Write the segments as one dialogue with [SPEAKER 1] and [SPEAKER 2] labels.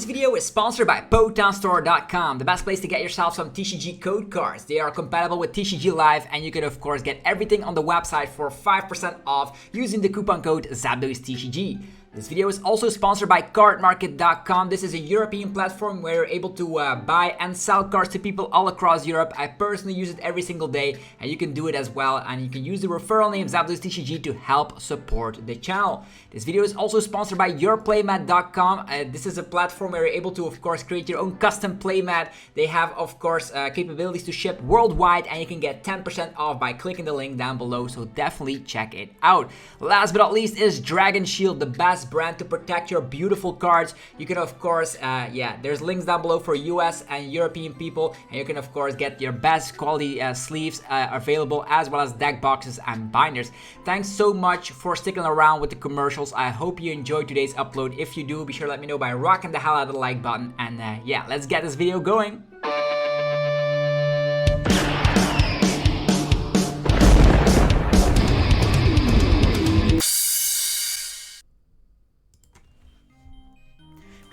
[SPEAKER 1] This video is sponsored by PotownStore.com, the best place to get yourself some TCG code cards. They are compatible with TCG Live, and you can of course get everything on the website for 5% off using the coupon code ZapDoseTCG. This video is also sponsored by cardmarket.com. This is a European platform where you're able to buy and sell cards to people all across Europe. I personally use it every single day, and you can do it as well. And you can use the referral name ZapDoseTCG to help support the channel. This video is also sponsored by yourplaymat.com. This is a platform where you're able to, of course, create your own custom playmat. They have, of course, capabilities to ship worldwide, and you can get 10% off by clicking the link down below. So definitely check it out. Last but not least is Dragon Shield, the best brand to protect your beautiful cards. You can of course there's links down below for US and European people, and you can of course get your best quality sleeves available, as well as deck boxes and binders. Thanks so much for sticking around with the commercials. I hope you enjoyed today's upload. If you do, be sure to let me know by rocking the hell out of the like button, and let's get this video going.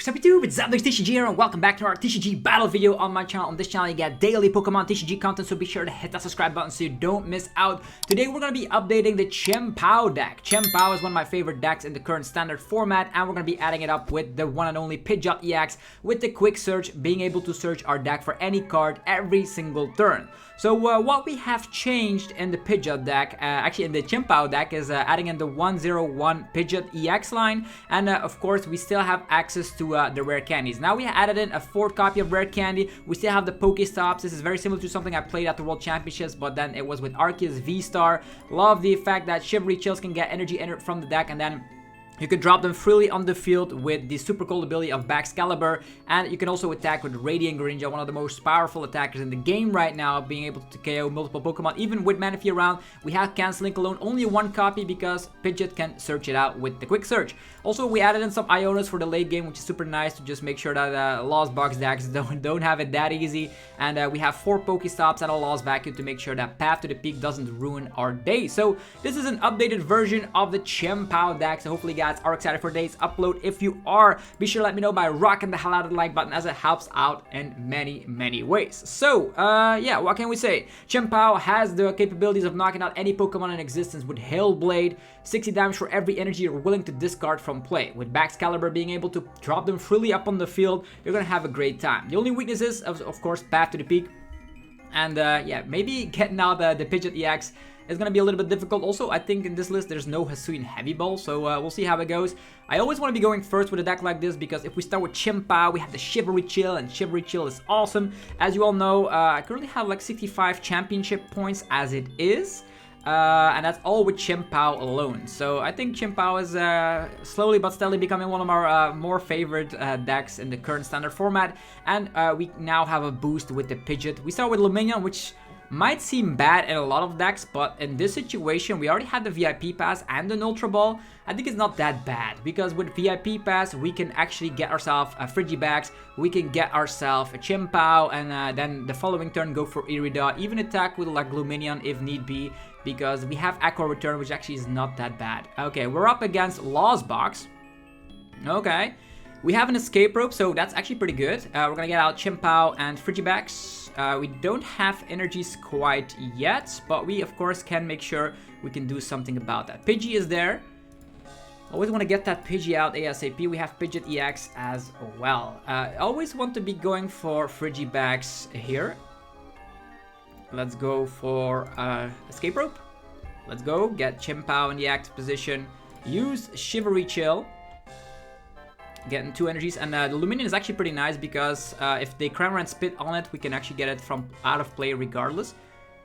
[SPEAKER 1] Sup YouTube, it's ZapDoseTCG here, and welcome back to our TCG battle video on my channel. On this channel you get daily Pokemon TCG content, so be sure to hit that subscribe button so you don't miss out. Today we're going to be updating the Chien-Pao deck. Chien-Pao is one of my favorite decks in the current standard format, and we're going to be adding it up with the one and only Pidgeot EX, with the quick search, being able to search our deck for any card every single turn. So what we have changed in the Pidgeot deck, actually in the Chien-Pao deck, is adding in the 101 Pidgeot EX line, and of course we still have access to the rare candies. Now we added in a 4th copy of Rare Candy. We still have the Pokestops. This is very similar to something I played at the World Championships, but then it was with Arceus V-Star. Love the fact that Shivery Chills can get energy entered from the deck, and then you can drop them freely on the field with the super cool ability of Baxcalibur, and you can also attack with Radiant Greninja, one of the most powerful attackers in the game right now, being able to KO multiple Pokemon. Even with Manaphy around, we have Cancel Link alone, only 1 copy because Pidgeot can search it out with the quick search. Also, we added in some Ionos for the late game, which is super nice to just make sure that Lost Box decks don't have it that easy. And we have 4 Pokestops and a Lost Vacuum to make sure that Path to the Peak doesn't ruin our day. So this is an updated version of the Chien-Pao deck, so hopefully guys are excited for today's upload. If you are, be sure to let me know by rocking the hell out of the like button, as it helps out in many ways. So what can we say? Chien-Pao has the capabilities of knocking out any Pokemon in existence with Hail Blade, 60 damage for every energy you're willing to discard from play. With Baxcalibur being able to drop them freely up on the field, you're gonna have a great time. The only weakness is of course Path to the Peak, and maybe getting out the Pidgeot EX is going to be a little bit difficult. Also, I think in this list there's no Hisuian Heavy Ball, so we'll see how it goes. I always want to be going first with a deck like this, because if we start with Chien-Pao, we have the Shivery Chill, and Shivery Chill is awesome. As you all know, I currently have like 65 championship points as it is. And that's all with Chien-Pao alone. So I think Chien-Pao is slowly but steadily becoming one of our more favorite decks in the current standard format. And we now have a boost with the Pidgeot. We start with Lumineon, which might seem bad in a lot of decks, but in this situation we already had the VIP Pass and an Ultra Ball. I think it's not that bad, because with VIP Pass we can actually get ourselves a Frigibax, we can get ourselves a Chien-Pao, and then the following turn go for Irida, even attack with like Lumineon if need be, because we have Aqua Return, which actually is not that bad. Okay, we're up against Lost Box. Okay, we have an Escape Rope, so that's actually pretty good. We're gonna get out Chien-Pao and Frigibax. We don't have energies quite yet, but we of course can make sure we can do something about that. Pidgey is there. Always want to get that Pidgey out ASAP. We have Pidgeot EX as well. Always want to be going for Frigibax here. Let's go for Escape Rope. Let's go get Chien-Pao in the active position. Use Shivery Chill. Getting 2 energies, and the Lumineon is actually pretty nice, because if they Cramorant Spit on it, we can actually get it from out of play regardless.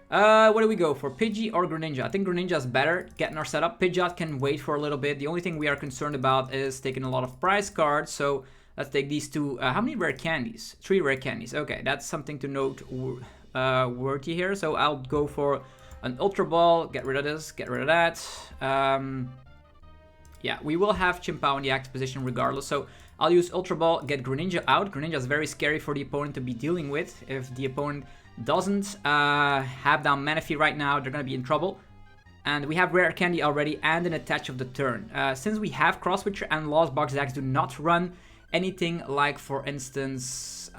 [SPEAKER 1] What do we go for, Pidgey or Greninja? I think Greninja is better, getting our setup. Pidgeot can wait for a little bit. The only thing we are concerned about is taking a lot of prize cards, so let's take these 2. How many rare candies? 3 rare candies. Okay, that's something to note worthy here. So I'll go for an Ultra Ball, get rid of this, get rid of that. Yeah, we will have Chien-Pao in the active position regardless, so I'll use Ultra Ball, get Greninja out. Greninja is very scary for the opponent to be dealing with. If the opponent doesn't have down Manaphy right now, they're going to be in trouble. And we have Rare Candy already and an attach of the turn. Since we have Cross Switcher and Lost Box decks do not run anything like, for instance,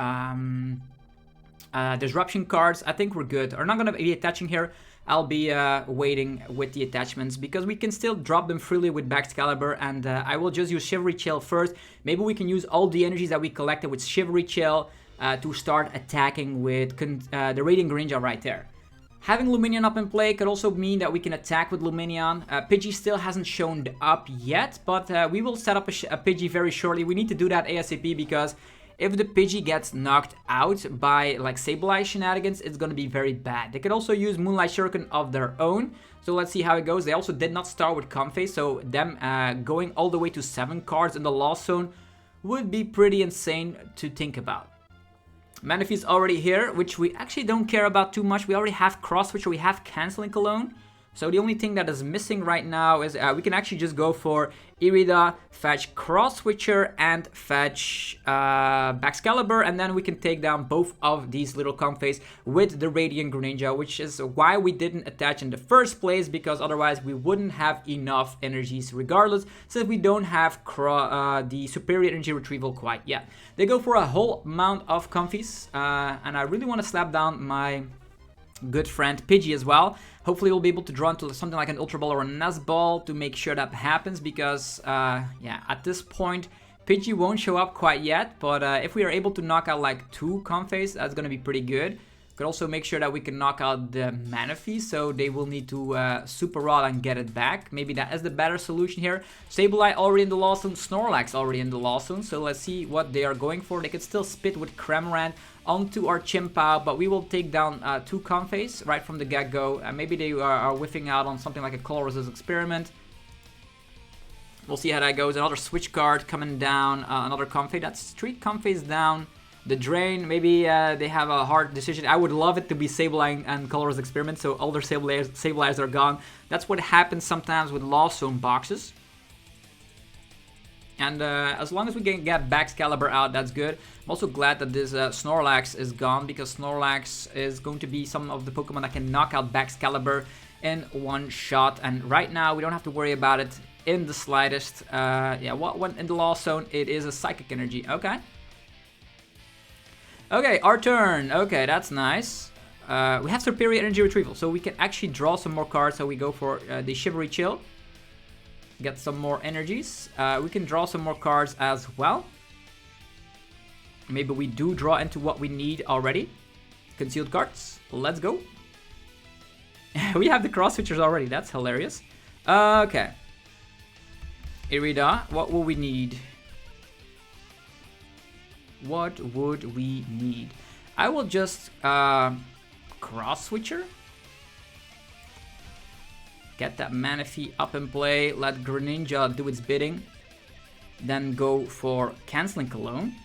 [SPEAKER 1] disruption cards, I think we're good. We're not going to be attaching here. I'll be waiting with the attachments because we can still drop them freely with Baxcalibur, and I will just use Shivery Chill first. Maybe we can use all the energies that we collected with Shivery Chill to start attacking with the Radiant Greninja right there. Having Lumineon up in play could also mean that we can attack with Lumineon. Pidgey still hasn't shown up yet, but we will set up a Pidgey very shortly. We need to do that ASAP because if the Pidgey gets knocked out by like Sableye shenanigans, it's going to be very bad. They could also use Moonlight Shuriken of their own. So let's see how it goes. They also did not start with Comfey, so them going all the way to 7 cards in the Lost Zone would be pretty insane to think about. Manaphy's already here, which we actually don't care about too much. We already have Cross Switcher, we have Canceling Cologne. So the only thing that is missing right now is we can actually just go for Irida, fetch Cross Switcher, and fetch Baxcalibur, and then we can take down both of these little Comfeys with the Radiant Greninja, which is why we didn't attach in the first place, because otherwise we wouldn't have enough energies regardless, since we don't have the Superior Energy Retrieval quite yet. They go for a whole amount of Comfeys, and I really want to slap down my good friend Pidgey as well. Hopefully we'll be able to draw into something like an Ultra Ball or a Nest Ball to make sure that happens, because yeah, at this point Pidgey won't show up quite yet, but if we are able to knock out like 2 Comfeys, that's going to be pretty good. Could also make sure that we can knock out the Manaphy, so they will need to Super Rod and get it back. Maybe that is the better solution here. Sableye already in the Lost Zone, Snorlax already in the Lost Zone, so let's see what they are going for. They could still spit with Cramorant onto our Chien-Pao, but we will take down 2 Comfeys right from the get-go. Maybe they are whiffing out on something like a Color Resist Experiment. We'll see how that goes. Another Switch card coming down, another Comfey. That's 3 Comfeys down. The Drain, maybe they have a hard decision. I would love it to be Sableye and Color Resist Experiment, so all their Sableyes are gone. That's what happens sometimes with Lost Zone boxes. And as long as we can get Baxcalibur out, that's good. I'm also glad that this Snorlax is gone, because Snorlax is going to be some of the Pokemon that can knock out Baxcalibur in one shot. And right now, we don't have to worry about it in the slightest. Yeah, what in the Lost Zone, it is a Psychic Energy. Okay. Okay, our turn. Okay, that's nice. We have Superior Energy Retrieval, so we can actually draw some more cards. So we go for the Shivery Chill. Get some more energies. We can draw some more cards as well. Maybe we do draw into what we need already. Concealed cards. Let's go. We have the Cross Switchers already. That's hilarious. Okay. Irida, what will we need? What would we need? I will just Cross Switcher. Get that Manaphy up in play. Let Greninja do its bidding. Then go for Canceling Cologne.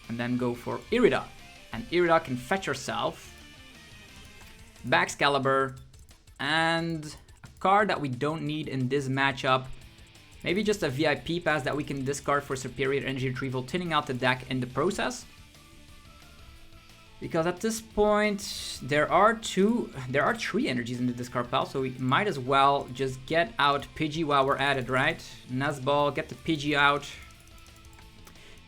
[SPEAKER 1] And then go for Irida. And Irida can fetch herself Baxcalibur. And a card that we don't need in this matchup. Maybe just a VIP pass that we can discard for Superior Energy Retrieval, thinning out the deck in the process. Because at this point, there are 3 energies in the discard pile, so we might as well just get out Pidgey while we're at it, right? Nest Ball, get the Pidgey out.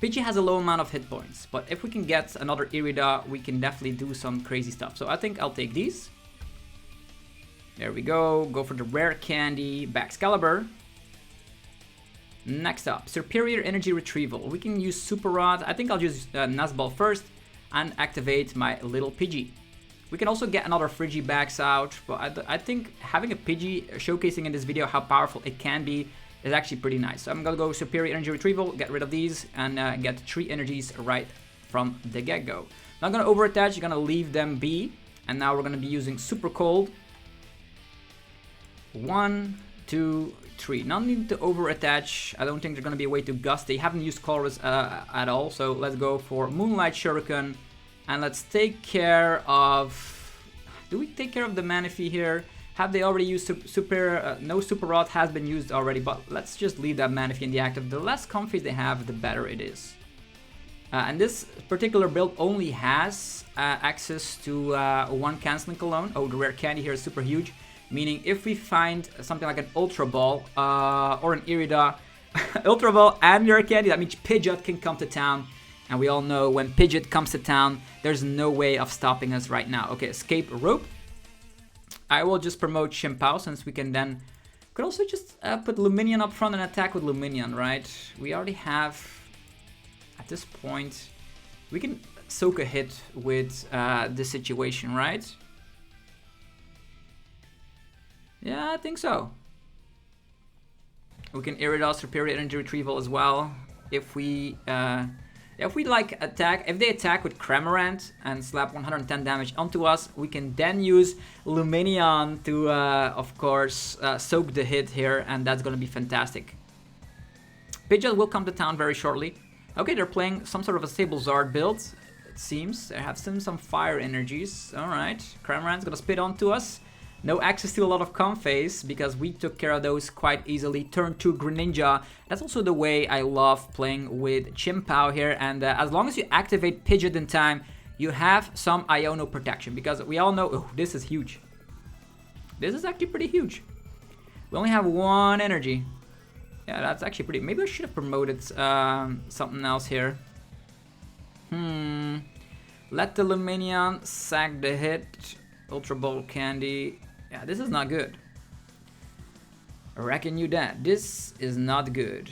[SPEAKER 1] Pidgey has a low amount of hit points, but if we can get another Irida, we can definitely do some crazy stuff. So I think I'll take these. There we go. Go for the Rare Candy, Baxcalibur. Next up, Superior Energy Retrieval. We can use Super Rod. I think I'll use Nest Ball first and activate my little Pidgey. We can also get another Frigibax out, but I think having a Pidgey showcasing in this video how powerful it can be is actually pretty nice. So I'm gonna go Superior Energy Retrieval, get rid of these, and get 3 energies right from the get-go. Not gonna over-attach, you're gonna leave them be, and now we're gonna be using Super Cold. 1, 2, 3. Not need to over-attach. I don't think there's going to be a way to gust. They haven't used Colorless at all, so let's go for Moonlight Shuriken. And let's take care of... Do we take care of the Manaphy here? Have they already used no Super Rod has been used already, but let's just leave that Manaphy in the active. The less Comfeys they have, the better it is. And this particular build only has access to 1 Canceling Cologne. Oh, the Rare Candy here is super huge. Meaning if we find something like an Ultra Ball or an Irida, Ultra Ball and Rare Candy. That means Pidgeot can come to town. And we all know when Pidgeot comes to town, there's no way of stopping us right now. Okay, escape rope. I will just promote Chien-Pao since we can then... Could also just put Lumineon up front and attack with Lumineon, right? We already have... At this point, we can soak a hit with this situation, right? Yeah, I think so. We can Irida Superior Energy Retrieval as well. If we like attack, if they attack with Cramorant and slap 110 damage onto us, we can then use Lumineon to, of course, soak the hit here, and that's gonna be fantastic. Pidgeot will come to town very shortly. Okay, they're playing some sort of a Sablezard build, it seems. They have some fire energies. Alright, Cramorant's gonna spit onto us. No access to a lot of Comphase because we took care of those quite easily. Turn 2 Greninja. That's also the way I love playing with Chien-Pao here. And as long as you activate Pidgeot in time, you have some Iono protection. Because we all know... Oh, this is huge. This is actually pretty huge. We only have 1 energy. Yeah, that's actually pretty... Maybe I should have promoted something else here. Let the Lumineon sack the hit. Ultra Ball Candy. Yeah, this is not good. I reckon you that. This is not good.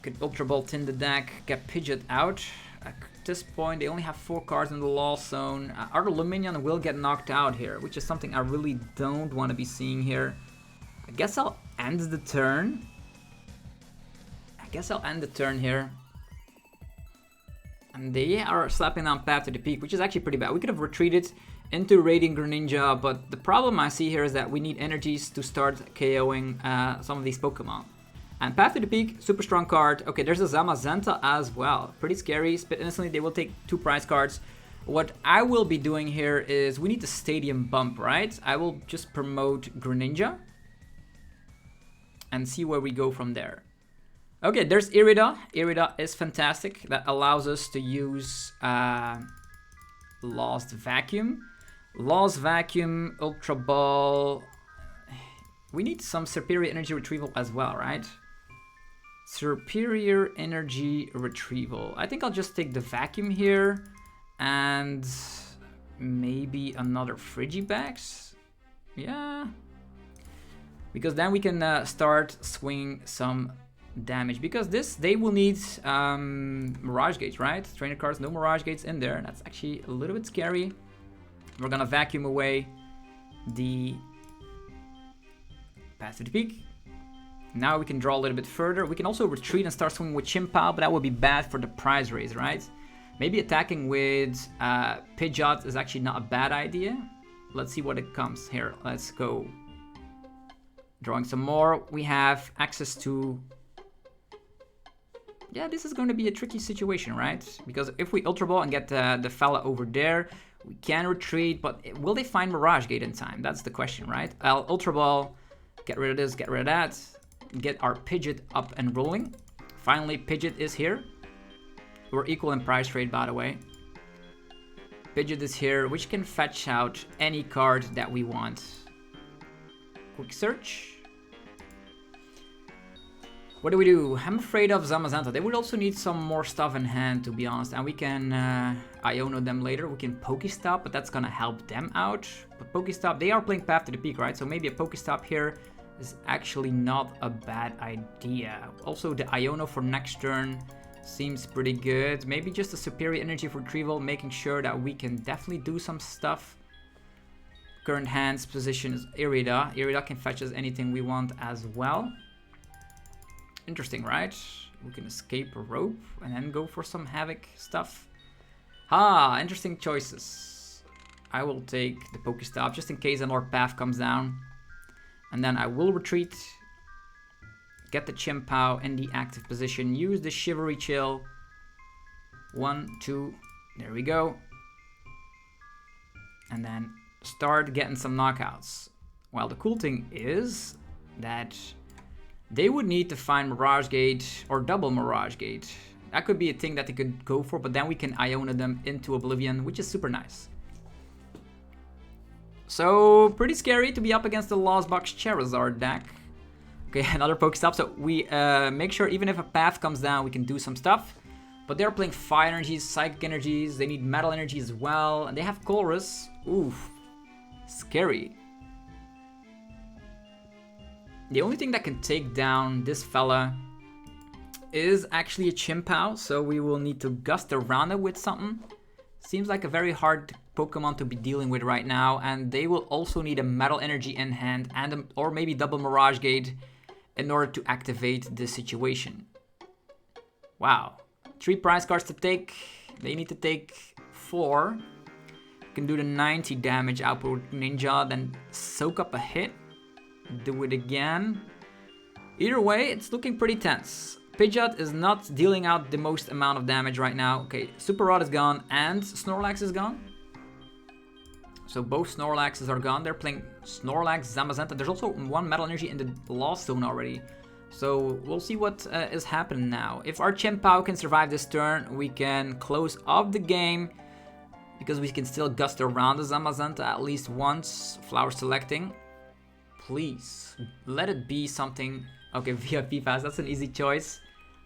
[SPEAKER 1] Could Ultra Ball tin the deck, get Pidgeot out. At this point, they only have 4 cards in the lost zone. Our Lumineon will get knocked out here, which is something I really don't want to be seeing here. I guess I'll end the turn. Here. And they are slapping down Path to the Peak, which is actually pretty bad. We could have retreated into Radiant Greninja, but the problem I see here is that we need energies to start KOing some of these Pokemon. And Path to the Peak, super strong card. Okay, there's a Zamazenta as well. Pretty scary. Spit instantly, they will take 2 prize cards. What I will be doing here is we need the Stadium Bump, right? I will just promote Greninja and see where we go from there. Okay, there's Irida. Irida is fantastic. That allows us to use Lost Vacuum. Lost Vacuum, Ultra Ball. We need some Superior Energy Retrieval as well, right? Superior Energy Retrieval. I think I'll just take the Vacuum here. And maybe another Frigibax. Yeah. Because then we can start swinging some damage. Because they will need Mirage Gates, right? Trainer cards, no Mirage Gates in there. That's actually a little bit scary. We're gonna vacuum away the Path to the Peak. Now we can draw a little bit further. We can also retreat and start swinging with Chien-Pao, but that would be bad for the prize raise, right? Maybe attacking with Pidgeot is actually not a bad idea. Let's see what it comes here. Let's go. Drawing some more. We have access to... Yeah, this is going to be a tricky situation, right? Because if we Ultra Ball and get the fella over there, we can retreat, but will they find Mirage Gate in time? That's the question, right? I'll Ultra Ball, get rid of this, get rid of that, get our Pidgeot up and rolling. Finally, Pidgeot is here. We're equal in price rate, by the way. Pidgeot is here, which can fetch out any card that we want. Quick search. What do we do? I'm afraid of Zamazenta. They would also need some more stuff in hand, to be honest. And we can Iono them later. We can Pokestop, but that's gonna help them out. But Pokestop, they are playing Path to the Peak, right? So maybe a Pokestop here is actually not a bad idea. Also, the Iono for next turn seems pretty good. Maybe just a Superior Energy for Retrieval, making sure that we can definitely do some stuff. Current hands position is Irida. Irida can fetch us anything we want as well. Interesting, right? We can escape a rope and then go for some Havoc stuff. Ah, interesting choices. I will take the Pokestop just in case another path comes down. And then I will retreat. Get the Chien-Pao in the active position. Use the Shivery Chill. 1, 2. There we go. And then start getting some knockouts. Well, the cool thing is that they would need to find Mirage Gate or double Mirage Gate. That could be a thing that they could go for, but then we can Iono them into Oblivion, which is super nice. So, pretty scary to be up against the Lost Box Charizard deck. Okay, another Pokestop. So we make sure even if a path comes down, we can do some stuff. But they're playing Fire Energies, Psychic Energies. They need Metal Energies as well. And they have Chorus. Oof. Scary. The only thing that can take down this fella is actually a Chien-Pao. So we will need to gust around it with something. Seems like a very hard Pokemon to be dealing with right now. And they will also need a Metal Energy in hand. And or maybe double Mirage Gate in order to activate this situation. Wow. 3 prize cards to take. They need to take 4. Can do the 90 damage output with Ninja, then soak up a hit. Do it again. Either way, it's looking pretty tense. Pidgeot is not dealing out the most amount of damage right now. Okay, Super Rod is gone and Snorlax is gone. So both Snorlaxes are gone. They're playing Snorlax, Zamazenta. There's also 1 Metal Energy in the Lost Zone already. So we'll see what is happening now. If our Chien-Pao can survive this turn, we can close off the game. Because we can still gust around the Zamazenta at least once. Flower selecting. Please, let it be something. Okay, VIP Fast, that's an easy choice.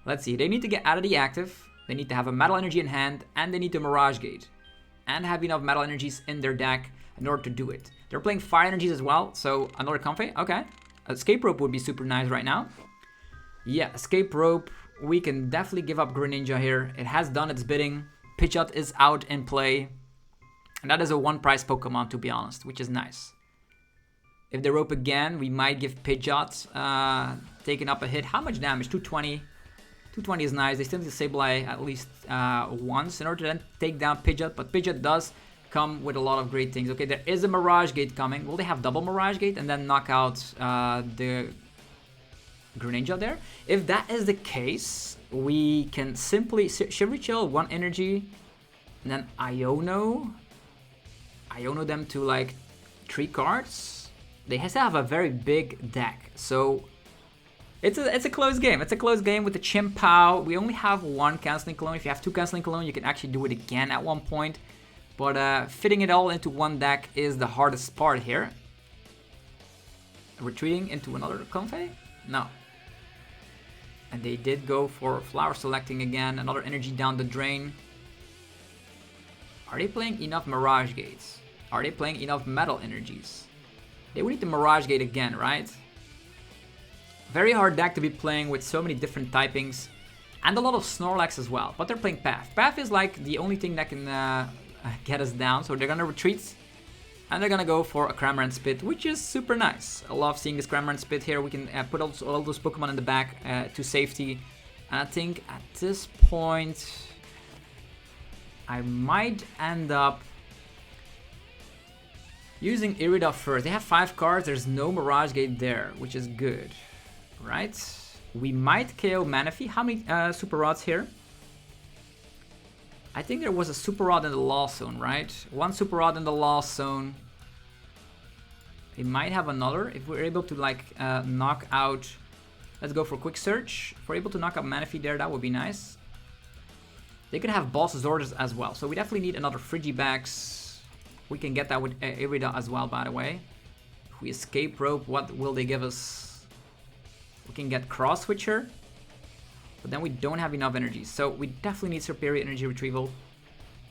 [SPEAKER 1] Let's see, they need to get out of the active. They need to have a Metal Energy in hand. And they need to Mirage Gate. And have enough Metal Energies in their deck in order to do it. They're playing Fire Energies as well. So another Comfey, okay. Escape Rope would be super nice right now. Yeah, Escape Rope. We can definitely give up Greninja here. It has done its bidding. Pidgeot is out in play. And that is a 1 prize Pokemon, to be honest, which is nice. If they rope again, we might give Pidgeot taking up a hit. How much damage? 220. 220 is nice. They still need to Sableye at least once in order to then take down Pidgeot. But Pidgeot does come with a lot of great things. Okay, there is a Mirage Gate coming. Will they have double Mirage Gate and then knock out the Greninja there? If that is the case, we can simply Shivery Chill, 1 energy, and then Iono them to like 3 cards. They still have a very big deck, so it's a close game. It's a close game with the Chien-Pao. We only have 1 Canceling Cologne. If you have 2 Canceling Cologne, you can actually do it again at one point. But fitting it all into one deck is the hardest part here. Retreating into another Comfey? No. And they did go for Flower Selecting again. Another energy down the drain. Are they playing enough Mirage Gates? Are they playing enough Metal Energies? They would need the Mirage Gate again, right? Very hard deck to be playing with so many different typings. And a lot of Snorlax as well. But they're playing Path. Path is like the only thing that can get us down. So they're gonna retreat. And they're gonna go for a Cramorant Spit, which is super nice. I love seeing this Cramorant Spit here. We can put all those Pokemon in the back to safety. And I think at this point, I might end up using Irida first. They have 5 cards. There's no Mirage Gate there, which is good, right? We might KO Manaphy. How many Super Rods here? I think there was a Super Rod in the Lost Zone, right? 1 Super Rod in the Lost Zone. We might have another. If we're able to like knock out... Let's go for a quick search. If we're able to knock out Manaphy there, that would be nice. They could have Boss's Orders as well. So we definitely need another Frigibax. We can get that with Irida as well, by the way. If we Escape Rope, what will they give us? We can get Cross Switcher. But then we don't have enough energy. So we definitely need Superior Energy Retrieval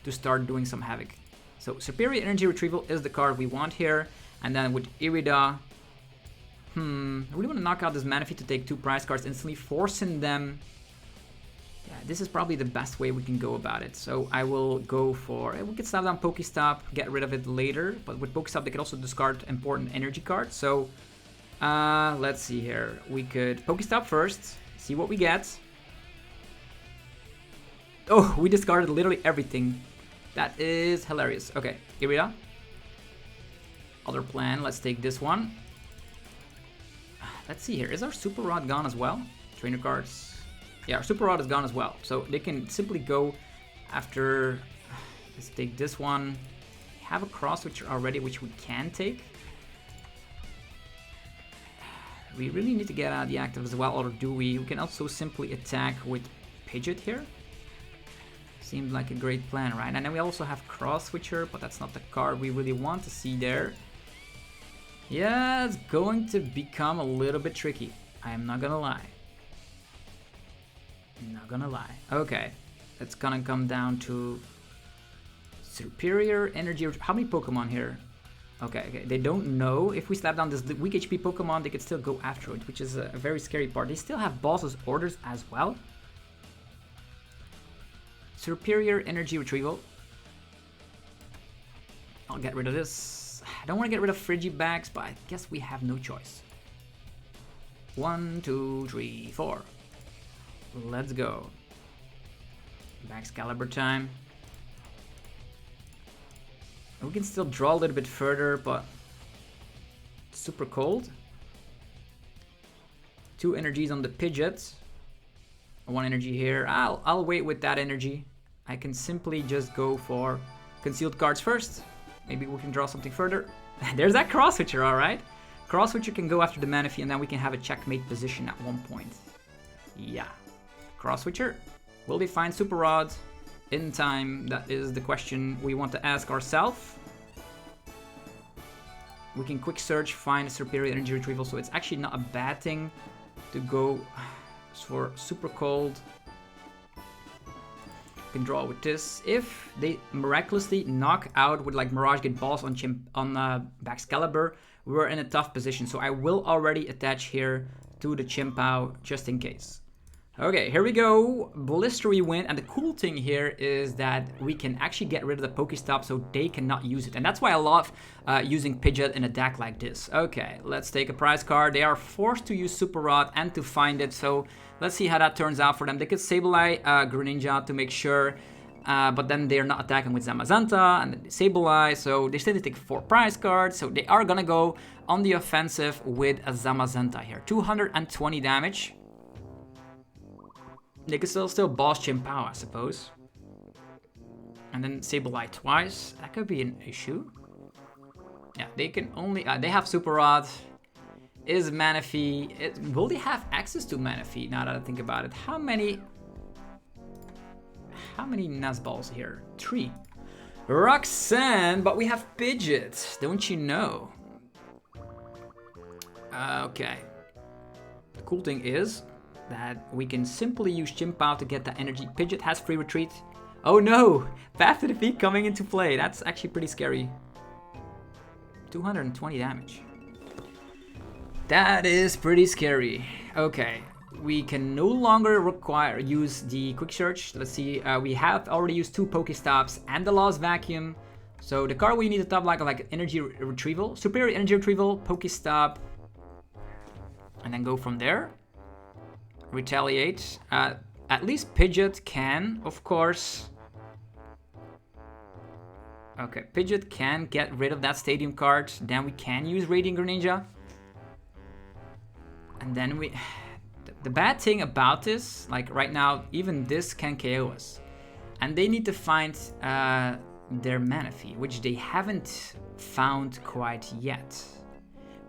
[SPEAKER 1] to start doing some havoc. So Superior Energy Retrieval is the card we want here. And then with Irida... I really want to knock out this Manaphy to take 2 prize cards instantly, forcing them... Yeah, this is probably the best way we can go about it. So I will go for... We can stop down Pokestop, get rid of it later. But with Pokestop, they could also discard important energy cards. So let's see here. We could Pokestop first, see what we get. Oh, we discarded literally everything. That is hilarious. Okay, Irida. Other plan, let's take this one. Let's see here. Is our Super Rod gone as well? Trainer cards. Yeah, our Super Rod is gone as well. So they can simply go after... Let's take this one. We have a Cross Switcher already, which we can take. We really need to get out of the active as well, or do we? We can also simply attack with Pidgeot here. Seems like a great plan, right? And then we also have Cross Switcher, but that's not the card we really want to see there. Yeah, it's going to become a little bit tricky. I am not gonna lie. Not gonna lie. Okay, it's gonna come down to superior energy. How many Pokemon here? Okay, they don't know. If we slap down this weak HP Pokemon, they could still go after it, which is a very scary part. They still have boss's orders as well. Superior energy retrieval. I'll get rid of this. I don't want to get rid of Frigibax, but I guess we have no choice. 1, 2, 3, 4. Let's go. Baxcalibur time. We can still draw a little bit further, but it's super cold. 2 energies on the Pidgeot. 1 energy here. I'll wait with that energy. I can simply just go for concealed cards first. Maybe we can draw something further. There's that cross switcher, alright. Cross switcher can go after the Manaphy and then we can have a checkmate position at one point. Yeah. Cross switcher. Will they find Super Rod in time? That is the question we want to ask ourselves. We can quick search, find a superior energy retrieval, so it's actually not a bad thing to go for super cold. Can draw with this. If they miraculously knock out with like Mirage Gate Balls on Baxcalibur, we're in a tough position. So I will already attach here to the Chien-Pao just in case. Okay, here we go. Blistery win, and the cool thing here is that we can actually get rid of the Pokestop so they cannot use it. And that's why I love using Pidgeot in a deck like this. Okay, let's take a prize card. They are forced to use Super Rod and to find it, so let's see how that turns out for them. They could Sableye Greninja to make sure, but then they're not attacking with Zamazenta and then they Sableye, so they still need to take 4 prize cards, so they are gonna go on the offensive with a Zamazenta here. 220 damage. They could still boss Chien-Pao, I suppose. And then Sableye twice. That could be an issue. Yeah, they can only... they have Super Rod. Is Manaphy... will they have access to Manaphy, now that I think about it? How many Nuzballs here? 3. Roxanne, but we have Pidgeot. Don't you know? Okay. The cool thing is that we can simply use Chien-Pao to get that energy. Pidgeot has free retreat. Oh no! Path to Defeat coming into play. That's actually pretty scary. 220 damage. That is pretty scary. Okay, we can no longer use the quick search. Let's see, we have already used 2 Pokestops and the Lost Vacuum. So the card we need to top like energy retrieval, superior energy retrieval, Pokestop, and then go from there. Retaliate. At least Pidgeot can, of course. Okay, Pidgeot can get rid of that Stadium card. Then we can use Radiant Greninja. And then we... The bad thing about this, like right now, even this can KO us. And they need to find their Manaphy, which they haven't found quite yet.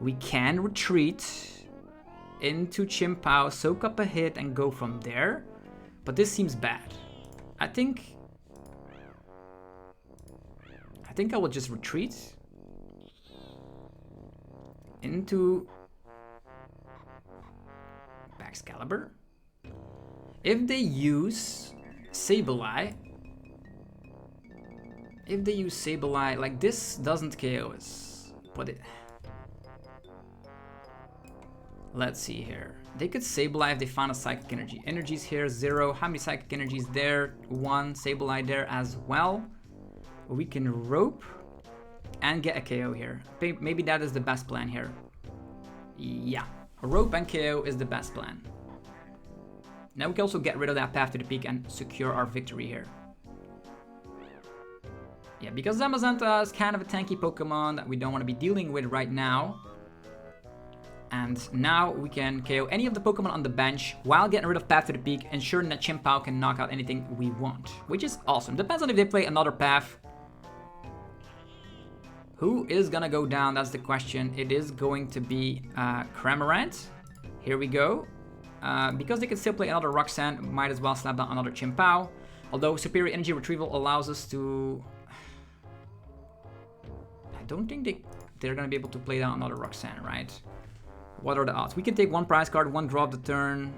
[SPEAKER 1] We can retreat into Chien-Pao, soak up a hit, and go from there. But this seems bad. I think I will just retreat into Baxcalibur. If they use Sableye, like this doesn't KO us, but it... Let's see here. They could Sableye if they found a Psychic Energy. Energies here, 0. How many Psychic Energies there? 1. Sableye there as well. We can Rope and get a KO here. Maybe that is the best plan here. Yeah. A Rope and KO is the best plan. Now we can also get rid of that Path to the Peak and secure our victory here. Yeah, because Zamazenta is kind of a tanky Pokemon that we don't want to be dealing with right now. And now we can KO any of the Pokemon on the bench while getting rid of Path to the Peak, ensuring that Chien-Pao can knock out anything we want, which is awesome. Depends on if they play another path. Who is gonna go down? That's the question. It is going to be Cramorant. Here we go. Because they can still play another Roxanne, might as well slap down another Chien-Pao. Although Superior Energy Retrieval allows us to... I don't think they're gonna be able to play down another Roxanne, right? What are the odds? We can take one prize card, one draw of the turn,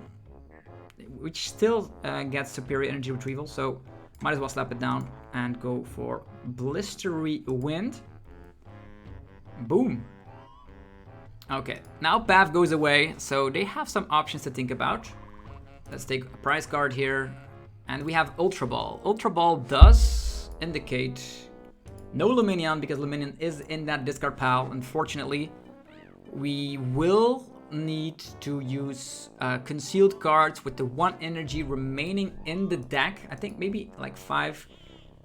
[SPEAKER 1] which still gets superior energy retrieval, so might as well slap it down and go for Blistery Wind. Boom. Okay, now Path goes away, so they have some options to think about. Let's take a prize card here, and we have Ultra Ball. Ultra Ball does indicate no Lumineon, because Lumineon is in that discard pile, unfortunately. We will need to use concealed cards with the 1 energy remaining in the deck. I think maybe like 5,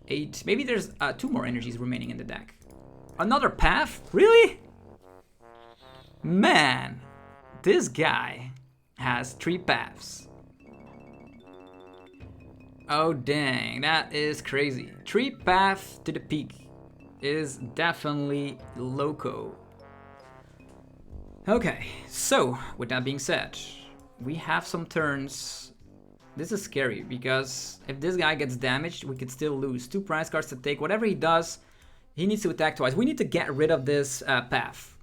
[SPEAKER 1] 8, maybe there's 2 more energies remaining in the deck. Another Path? Really? Man, this guy has 3 paths. Oh dang, that is crazy. 3 paths to the peak is definitely loco. Okay, so with that being said, we have some turns. This is scary because if this guy gets damaged, we could still lose. 2 prize cards to take. Whatever he does, he needs to attack twice. We need to get rid of this Path.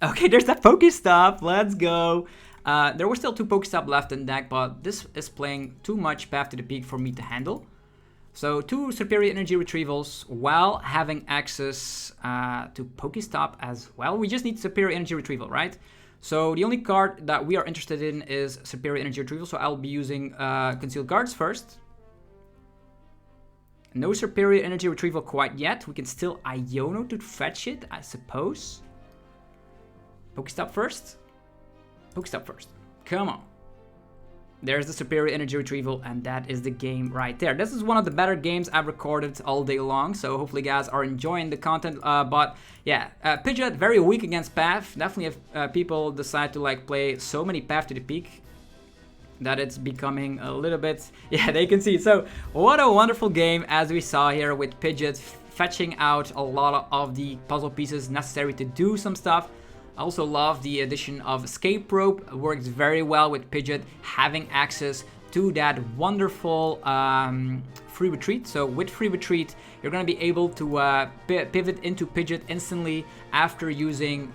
[SPEAKER 1] Okay, there's that Pokestop. Let's go. There were still 2 Pokestop left in deck, but this is playing too much Path to the Peak for me to handle. So 2 superior energy retrievals while having access to Pokestop as well. We just need superior energy retrieval, right? So the only card that we are interested in is superior energy retrieval. So I'll be using concealed cards first. No superior energy retrieval quite yet. We can still Iono to fetch it, I suppose. Pokestop first. Pokestop first. Come on. There's the superior energy retrieval, and that is the game right there. This is one of the better games I've recorded all day long, so hopefully you guys are enjoying the content. But yeah, Pidgeot very weak against Path. Definitely if people decide to like play so many Path to the Peak, that it's becoming a little bit, yeah, they can see. So what a wonderful game as we saw here with Pidgeot fetching out a lot of the puzzle pieces necessary to do some stuff. I also love the addition of Escape Rope. It works very well with Pidgeot having access to that wonderful free retreat. So with free retreat, you're going to be able to pivot into Pidgeot instantly after using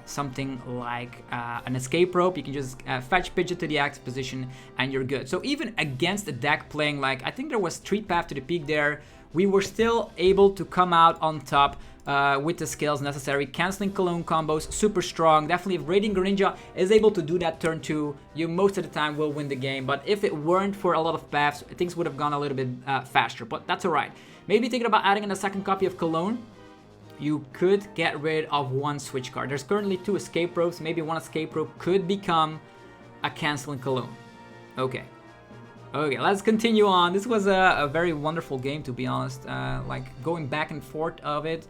[SPEAKER 1] something like an Escape Rope. You can just fetch Pidgeot to the active position and you're good. So even against a deck playing like, I think there was Street Path to the Peak there, we were still able to come out on top with the skills necessary. Canceling Cologne combos, super strong. Definitely if Radiant Greninja is able to do that turn 2, you most of the time will win the game. But if it weren't for a lot of paths, things would have gone a little bit faster. But that's alright. Maybe thinking about adding in a second copy of Cologne. You could get rid of 1 switch card. There's currently 2 Escape Ropes. Maybe 1 Escape Rope could become a Canceling Cologne. Okay. Okay, let's continue on. This was a very wonderful game, to be honest. Like going back and forth of it.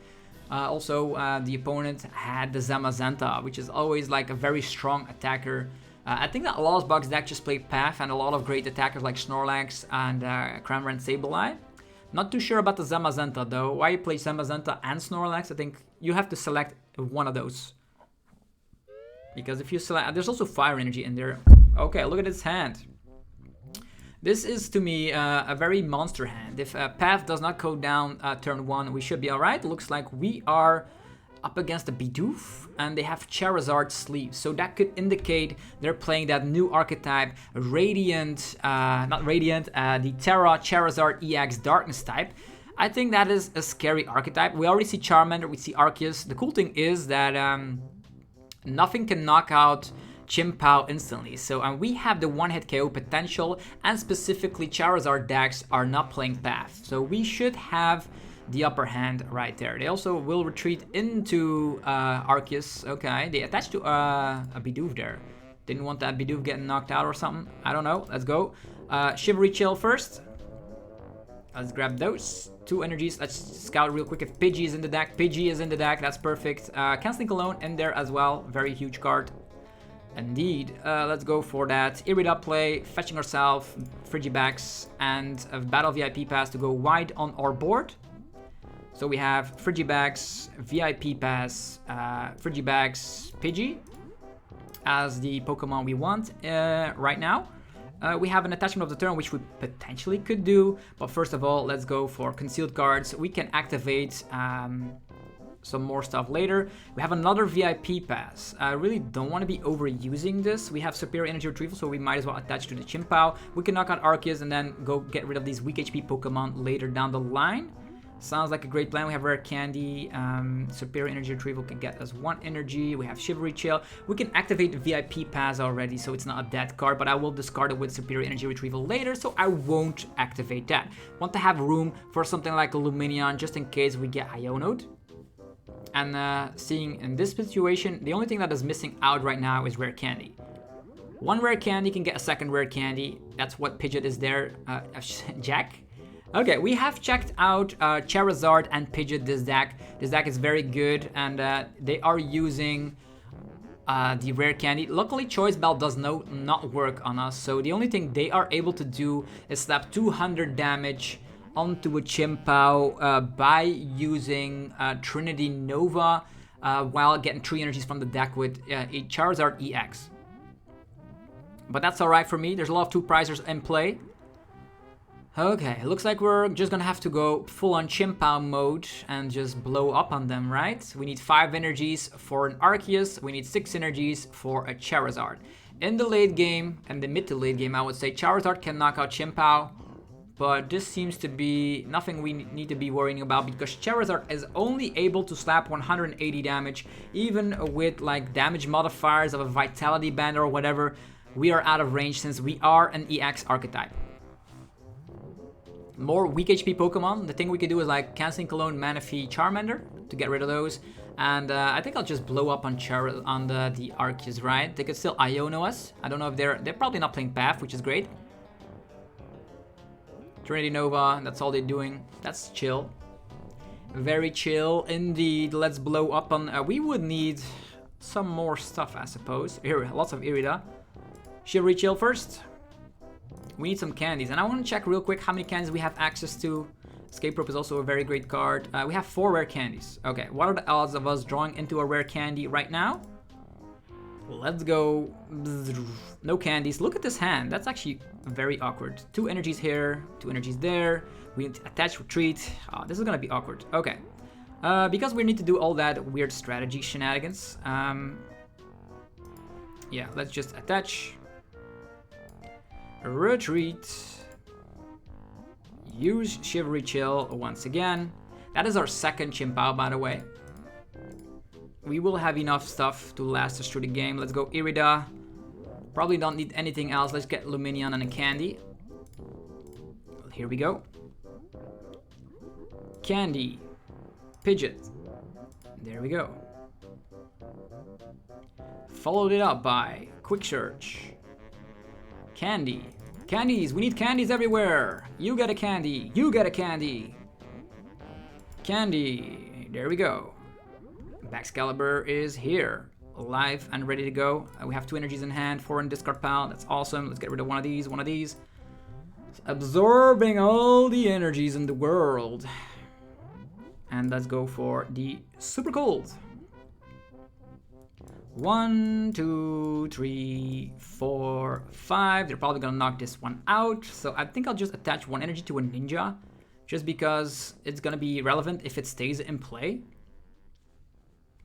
[SPEAKER 1] Also, the opponent had the Zamazenta, which is always like a very strong attacker. I think that Lost Box deck just played Path and a lot of great attackers like Snorlax and Cramorant Sableye. Not too sure about the Zamazenta though. Why you play Zamazenta and Snorlax? I think you have to select one of those. Because if you select... There's also Fire Energy in there. Okay, look at his hand. This is, to me, a very monster hand. If Path does not go down turn 1, we should be alright. Looks like we are up against a Bidoof, and they have Charizard sleeves. So that could indicate they're playing that new archetype, Radiant, not Radiant, the Terra Charizard EX Darkness type. I think that is a scary archetype. We already see Charmander, we see Arceus. The cool thing is that nothing can knock out Chien-Pao instantly. So we have the one-hit KO potential, and specifically Charizard decks are not playing Path. So we should have the upper hand right there. They also will retreat into Arceus. Okay, they attached to a Bidoof there. Didn't want that Bidoof getting knocked out or something. I don't know. Let's go. Shivery Chill first. Let's grab those 2 energies. Let's scout real quick if Pidgey is in the deck. Pidgey is in the deck. That's perfect. Canceling Cologne in there as well. Very huge card. Indeed. Let's go for that Irida play, fetching ourselves Frigibax and a Battle VIP Pass to go wide on our board. So we have Frigibax, VIP Pass, Frigibax, Pidgey as the Pokemon we want right now. We have an attachment of the turn, which we potentially could do. But first of all, let's go for concealed cards. We can activate some more stuff later. We have another VIP pass. I really don't want to be overusing this. We have superior energy retrieval, so we might as well attach to the Chien-Pao. We can knock out Arceus and then go get rid of these weak HP Pokemon later down the line. Sounds like a great plan. We have Rare Candy. Superior energy retrieval can get us 1 energy. We have Chivalry Chill. We can activate the VIP pass already, so it's not a dead card, but I will discard it with superior energy retrieval later, so I won't activate that. Want to have room for something like a Lumineon just in case we get Iono'd. And seeing in this situation, the only thing that is missing out right now is Rare Candy. 1 Rare Candy can get a 2nd Rare Candy. That's what Pidgeot is there. Jack? Okay, we have checked out Charizard and Pidgeot this deck. This deck is very good, and they are using the Rare Candy. Luckily, Choice Bell does not work on us, so the only thing they are able to do is slap 200 damage onto a Chien-Pao by using Trinity Nova while getting 3 energies from the deck with a Charizard EX. But that's alright for me. There's a lot of 2 prizers in play. Okay, looks like we're just gonna have to go full-on Chien-Pao mode and just blow up on them, right? We need 5 energies for an Arceus. We need 6 energies for a Charizard. In the late game, and the mid to late game, I would say Charizard can knock out Chien-Pao. But this seems to be nothing we need to be worrying about, because Charizard is only able to slap 180 damage, even with like damage modifiers of a Vitality Band or whatever. We are out of range since we are an EX archetype. More weak HP Pokemon. The thing we could do is like Canceling Cologne, Manaphy, Charmander to get rid of those. And I think I'll just blow up on the Arceus, right? They could still Iono us. I don't know if they're probably not playing Path, which is great. Trinity Nova, that's all they're doing. That's chill. Very chill indeed. Let's blow up on... we would need some more stuff, I suppose. Here, lots of Irida. Chivalry Chill first. We need some candies. And I want to check real quick how many candies we have access to. Escape Rope is also a very great card. We have 4 rare candies. Okay, what are the odds of us drawing into a rare candy right now? Let's go. No candies. Look at this hand. That's actually very awkward. 2 energies here, 2 energies there. We need to attach retreat. This is gonna be awkward. Okay. Because we need to do all that weird strategy shenanigans. Yeah, let's just attach. Retreat. Use Chivalry Chill once again. That is our 2nd Chien-Pao, by the way. We will have enough stuff to last us through the game. Let's go Irida. Probably don't need anything else. Let's get Lumineon and a candy. Here we go. Candy. Pidgeot. There we go. Followed it up by Quick Search. Candy. Candies. We need candies everywhere. You get a candy. You get a candy. Candy. There we go. Baxcalibur is here, alive and ready to go. We have 2 energies in hand, 4 in discard pile. That's awesome. Let's get rid of one of these, one of these. Absorbing all the energies in the world. And let's go for the super cold. 1, 2, 3, 4, 5. They're probably gonna knock this one out. So I think I'll just attach 1 energy to a ninja, just because it's gonna be relevant if it stays in play.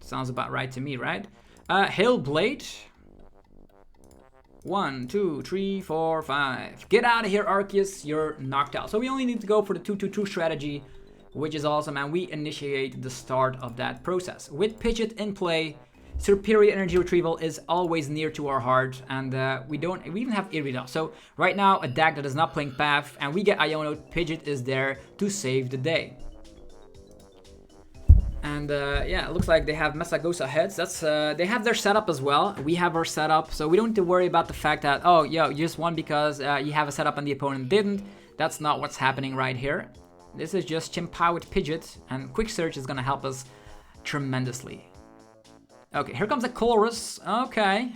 [SPEAKER 1] Sounds about right to me, right? Hail Blade. 1, 2, 3, 4, 5. Get out of here, Arceus. You're knocked out. So we only need to go for the 2-2-2 strategy, which is awesome, and we initiate the start of that process. With Pidgeot in play, superior energy retrieval is always near to our heart, and we even have Irida. So right now, a deck that is not playing Path, and we get Iono, Pidgeot is there to save the day. And yeah, it looks like they have Mesagosa heads. That's they have their setup as well. We have our setup, so we don't need to worry about the fact that, oh, yo, you just won because you have a setup and the opponent didn't. That's not what's happening right here. This is just Chien-Pao with Pidgeot, and Quick Search is gonna help us tremendously. Okay, here comes a Colress. Okay,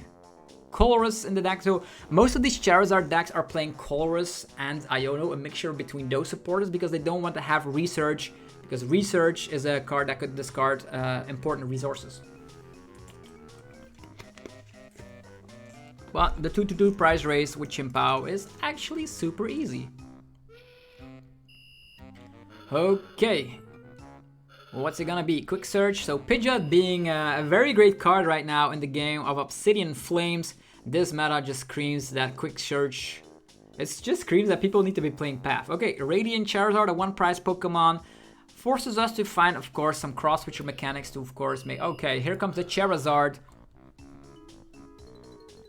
[SPEAKER 1] Colress in the deck. So most of these Charizard decks are playing Colress and Iono, a mixture between those supporters, because they don't want to have Research. Because Research is a card that could discard important resources. But the 2-2 prize race with Chien-Pao is actually super easy. Okay. What's it gonna be? Quick Search. So Pidgeot being a very great card right now in the game of Obsidian Flames. This meta just screams that Quick Search. It just screams that people need to be playing Path. Okay, Radiant Charizard, a one-prize Pokemon. Forces us to find, of course, some cross-switcher mechanics to, of course, make... Okay, here comes the Charizard.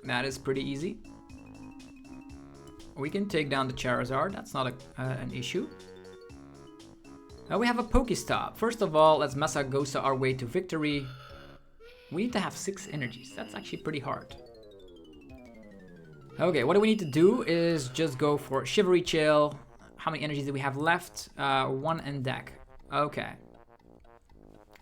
[SPEAKER 1] That is pretty easy. We can take down the Charizard. That's not an issue. Now we have a Pokestop. First of all, let's Masagosa our way to victory. We need to have 6 energies. That's actually pretty hard. Okay, what do we need to do is just go for Shivery Chill. How many energies do we have left? 1 in deck. Okay.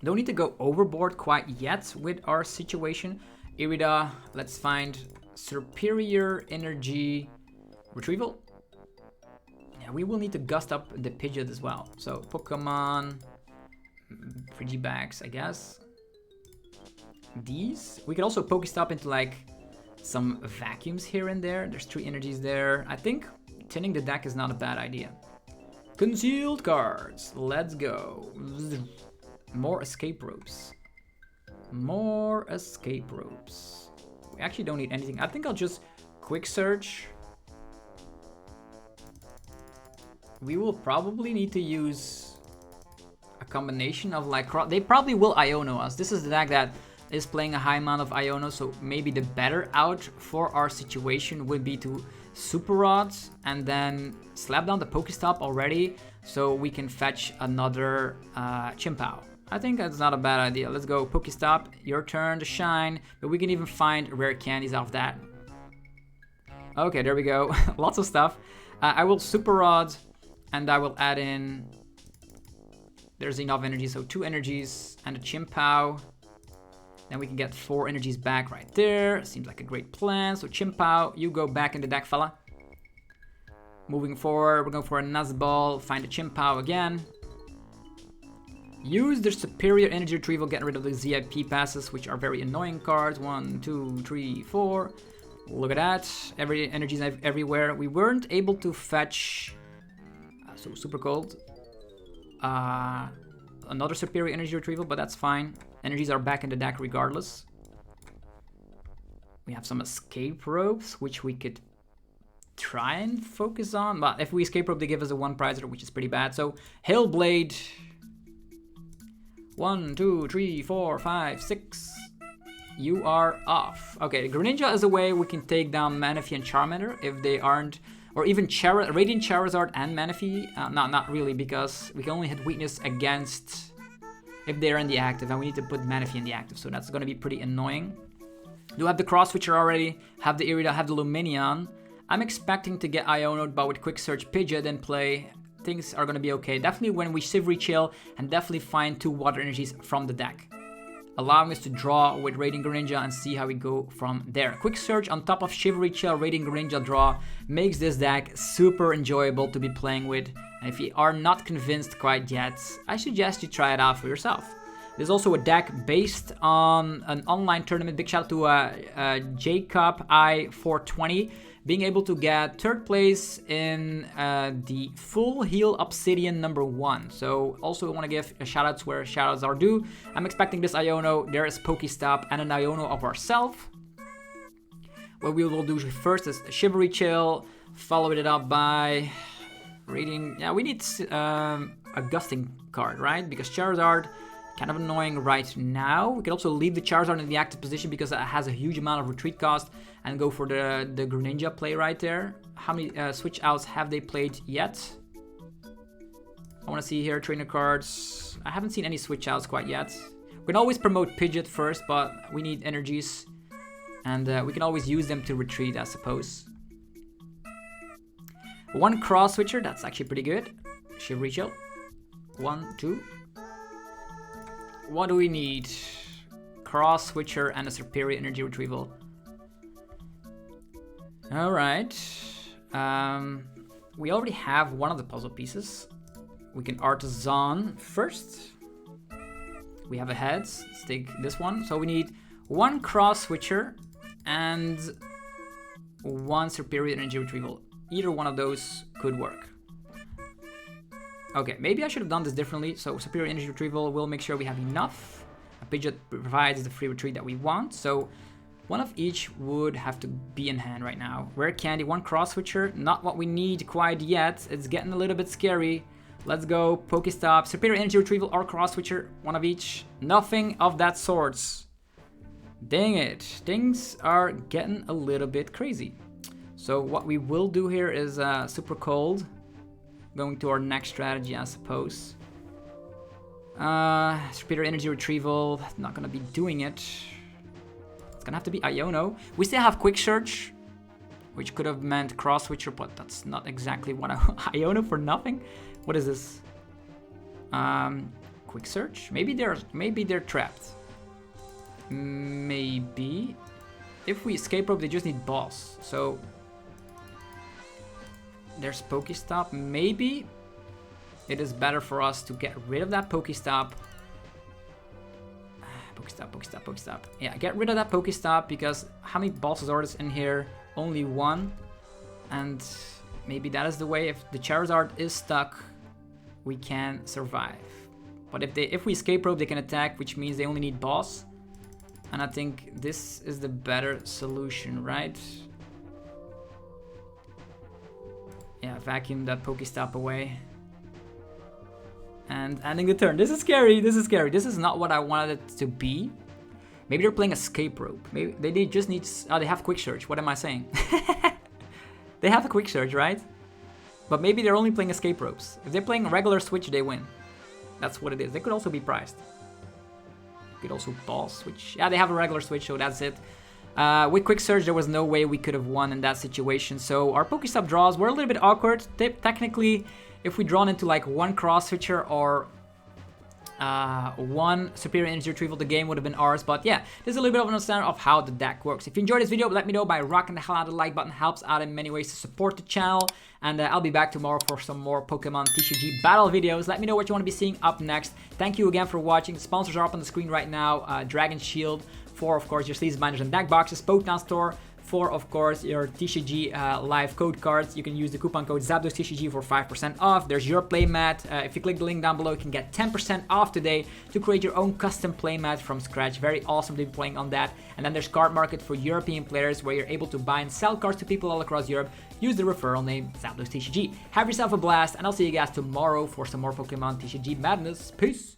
[SPEAKER 1] Don't need to go overboard quite yet with our situation. Irida, let's find Superior Energy Retrieval. Yeah, we will need to gust up the Pidgeot as well. So Pokemon, Frigibax, I guess. These. We can also Pokestop into like some vacuums here and there. There's 3 energies there. I think tinning the deck is not a bad idea. Concealed cards. Let's go. More escape ropes. More escape ropes. We actually don't need anything. I think I'll just quick search. We will probably need to use a combination of like... They probably will Iono us. This is the deck that is playing a high amount of Iono, so maybe the better out for our situation would be to Super Rod and then slap down the Pokestop already so we can fetch another Chien-Pao. I think that's not a bad idea. Let's go Pokestop, your turn to shine, but we can even find rare candies off that. Okay, there we go. Lots of stuff. I will Super Rod and I will add in... There's enough energy, so 2 energies and a Chien-Pao. Then we can get 4 energies back right there. Seems like a great plan. So Chien-Pao, you go back in the deck, fella. Moving forward, we're going for a Nuzball. Find a Chien-Pao again. Use the Superior Energy Retrieval, getting rid of the ZIP passes, which are very annoying cards. 1, 2, 3, 4. Look at that. Every energies everywhere. We weren't able to fetch... so super cold. Another Superior Energy Retrieval, but that's fine. Energies are back in the deck regardless. We have some escape ropes, which we could try and focus on. But if we escape rope, they give us a 1-prizer, which is pretty bad. So Hailblade. 1, 2, 3, 4, 5, 6. You are off. Okay, Greninja is a way we can take down Manaphy and Charmander if they aren't... Or even Radiant Charizard and Manaphy. Not really, because we can only hit weakness against... if they're in the active, and we need to put Manaphy in the active, so that's going to be pretty annoying. Do have the cross switcher already, have the Irida, have the Lumineon. I'm expecting to get Iono'd, but with quick search Pidgeot in play, things are going to be okay. Definitely when we Shivery Chill and definitely find 2 water energies from the deck, allowing us to draw with Radiant Greninja and see how we go from there. Quick search on top of Shivery Chill, Radiant Greninja draw makes this deck super enjoyable to be playing with. And if you are not convinced quite yet, I suggest you try it out for yourself. There's also a deck based on an online tournament. Big shout out to Jacob I420 being able to get 3rd place in the full heal Obsidian #1. So also want to give a shout out to where shout outs are due. I'm expecting this Iono. There is Pokestop and an Iono of ourselves. What we will do first is Shivery Chill, follow it up by Radiant. Yeah, we need a gusting card, right? Because Charizard, kind of annoying right now. We can also leave the Charizard in the active position because it has a huge amount of retreat cost and go for the Greninja play right there. How many switch outs have they played yet? I want to see here, trainer cards. I haven't seen any switch outs quite yet. We can always promote Pidgeot first, but we need energies. And we can always use them to retreat, I suppose. 1 cross switcher, that's actually pretty good. Shivery Chill. 1, 2. What do we need? Cross switcher and a Superior Energy Retrieval. Alright. We already have one of the puzzle pieces. We can Artisan first. We have a heads. Let's take this one. So we need 1 cross switcher and 1 Superior Energy Retrieval. Either one of those could work. Okay, maybe I should have done this differently. So Superior Energy Retrieval will make sure we have enough. A Pidgeot provides the free retreat that we want. So one of each would have to be in hand right now. Rare Candy, one Cross Switcher. Not what we need quite yet. It's getting a little bit scary. Let's go Pokestop, Superior Energy Retrieval or Cross Switcher. One of each. Nothing of that sorts. Dang it. Things are getting a little bit crazy. So what we will do here is Super Cold. Going to our next strategy, I suppose. Superior Energy Retrieval. Not gonna be doing it. It's gonna have to be Iono. We still have Quick Search, which could have meant Cross Switcher, but that's not exactly what I Iono for nothing. What is this? Quick Search? Maybe they're trapped. Maybe. If we escape rope, they just need boss. So there's Pokestop. Maybe it is better for us to get rid of that Pokestop. Pokestop. Yeah, get rid of that Pokestop because how many bosses are there in here? Only one. And maybe that is the way. If the Charizard is stuck, we can survive. But if we escape rope, they can attack, which means they only need boss. And I think this is the better solution, right? Yeah, vacuum that Pokestop away. And ending the turn. This is scary. This is not what I wanted it to be. Maybe they're playing escape rope. Maybe they just need... Oh, they have Quick Search. What am I saying? They have a Quick Search, right? But maybe they're only playing escape ropes. If they're playing regular switch, they win. That's what it is. They could also be priced. Could also ball switch. Yeah, they have a regular switch, so that's it. With Quick Search, there was no way we could have won in that situation. So our Pokestop draws were a little bit awkward. Technically, if we drawn into like one Cross Switcher or one Superior Energy Retrieval, the game would have been ours. But yeah, this is a little bit of an understanding of how the deck works. If you enjoyed this video, let me know by rocking the hell out of the like button. Helps out in many ways to support the channel. And I'll be back tomorrow for some more Pokemon TCG battle videos. Let me know what you want to be seeing up next. Thank you again for watching. The sponsors are up on the screen right now. Dragon Shield for, of course, your sleeves, binders, and deck boxes. Pokemon Store for, of course, your TCG live code cards. You can use the coupon code ZapdosTCG for 5% off. There's your playmat. If you click the link down below, you can get 10% off today to create your own custom playmat from scratch. Very awesome to be playing on that. And then there's Card Market for European players, where you're able to buy and sell cards to people all across Europe. Use the referral name ZapdosTCG. Have yourself a blast, and I'll see you guys tomorrow for some more Pokemon TCG madness. Peace!